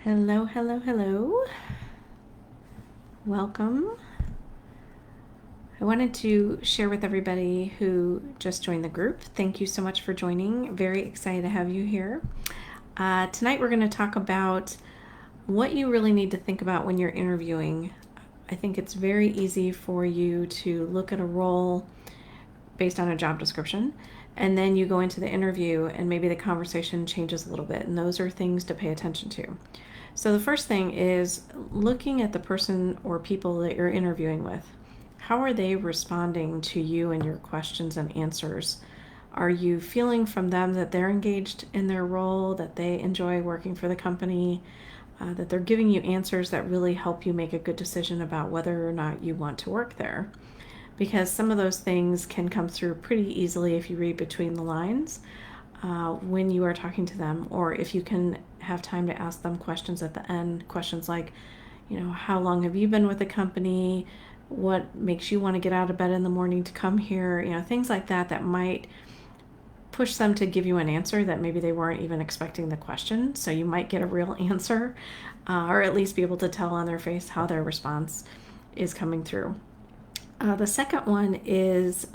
Hello, hello, hello. Welcome. I wanted to share with everybody who just joined the group. Thank you so much for joining. Very excited to have you here. Tonight we're going to talk about what you really need to think about when you're interviewing. I think it's very easy for you to look at a role based on a job description, and then you go into the interview and maybe the conversation changes a little bit, and those are things to pay attention to. So the first thing is looking at the person or people that you're interviewing with. How are they responding to you and your questions and answers? Are you feeling from them that they're engaged in their role, that they enjoy working for the company, that they're giving you answers that really help you make a good decision about whether or not you want to work there? Because some of those things can come through pretty easily if you read between the lines when you are talking to them, or if you can have time to ask them questions at the end. Questions like, how long have you been with the company? What makes you want to get out of bed in the morning to come here? Things like that that might push them to give you an answer that maybe they weren't even expecting the question. So you might get a real answer, or at least be able to tell on their face how their response is coming through. The second one is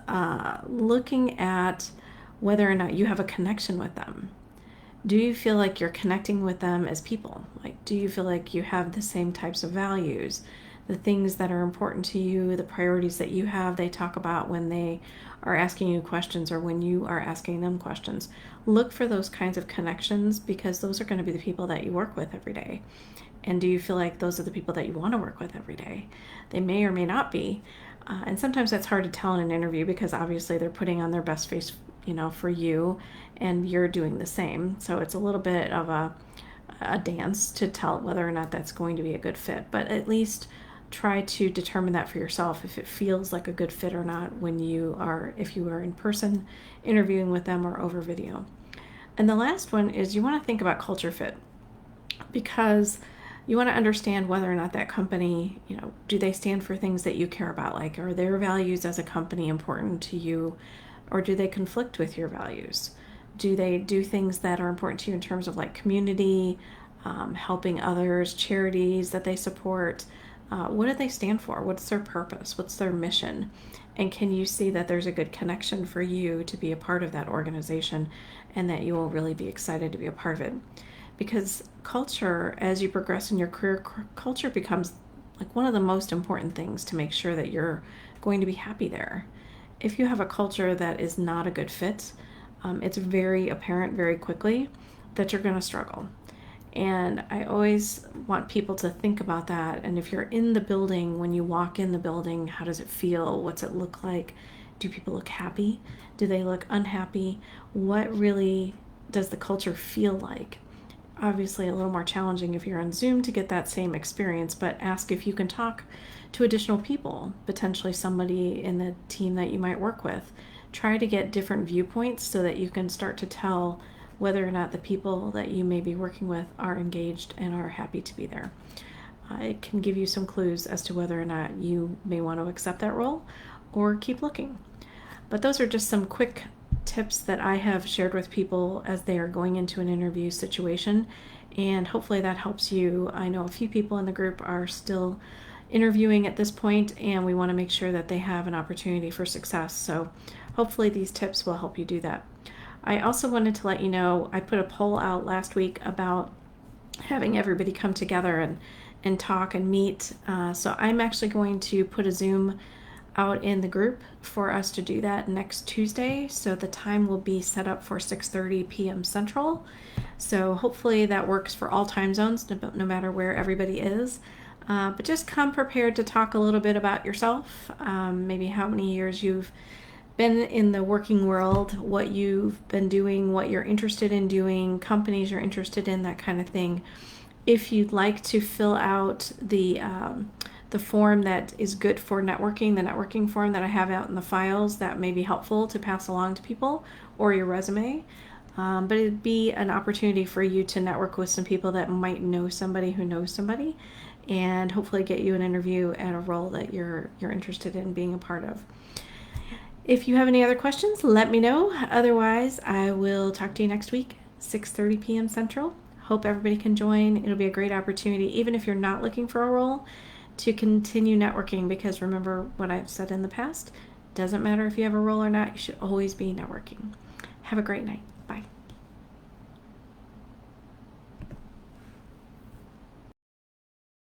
looking at whether or not you have a connection with them. Do you feel like you're connecting with them as people? Like, do you feel like you have the same types of values, the things that are important to you, the priorities that you have, they talk about when they are asking you questions or when you are asking them questions? Look for those kinds of connections, because those are going to be the people that you work with every day. And do you feel like those are the people that you want to work with every day? They may or may not be. And sometimes that's hard to tell in an interview, because obviously they're putting on their best face, for you, and you're doing the same. So it's a little bit of a dance to tell whether or not that's going to be a good fit. But at least try to determine that for yourself, if it feels like a good fit or not if you are in person interviewing with them or over video. And the last one is you want to think about culture fit, because you want to understand whether or not that company, do they stand for things that you care about? Like, are their values as a company important to you, or do they conflict with your values? Do they do things that are important to you in terms of like community, helping others, charities that they support? What do they stand for? What's their purpose? What's their mission? And can you see that there's a good connection for you to be a part of that organization, and that you will really be excited to be a part of it? Because culture, as you progress in your career, culture becomes like one of the most important things to make sure that you're going to be happy there. If you have a culture that is not a good fit, it's very apparent very quickly that you're going to struggle. And I always want people to think about that. And if you're in the building, when you walk in the building, how does it feel? What's it look like? Do people look happy? Do they look unhappy? What really does the culture feel like? Obviously a little more challenging if you're on Zoom to get that same experience, but ask if you can talk to additional people, potentially somebody in the team that you might work with. Try to get different viewpoints so that you can start to tell whether or not the people that you may be working with are engaged and are happy to be there. It can give you some clues as to whether or not you may want to accept that role or keep looking. But those are just some quick tips that I have shared with people as they are going into an interview situation, and hopefully that helps you. I know a few people in the group are still interviewing at this point, and we want to make sure that they have an opportunity for success. So hopefully these tips will help you do that. I also wanted to let you know, I put a poll out last week about having everybody come together and talk and meet. So I'm actually going to put a Zoom out in the group for us to do that next Tuesday. So the time will be set up for 6:30 p.m. Central. So hopefully that works for all time zones, no matter where everybody is. But just come prepared to talk a little bit about yourself, maybe how many years you've been in the working world, what you've been doing, what you're interested in doing, companies you're interested in, that kind of thing. If you'd like to fill out the form that is good for networking, the networking form that I have out in the files, that may be helpful to pass along to people, or your resume. But it'd be an opportunity for you to network with some people that might know somebody who knows somebody, and hopefully get you an interview at a role that you're interested in being a part of. If you have any other questions, let me know. Otherwise, I will talk to you next week, 6:30 p.m. Central. Hope everybody can join. It'll be a great opportunity, even if you're not looking for a role, to continue networking, because remember what I've said in the past, doesn't matter if you have a role or not, you should always be networking. Have a great night.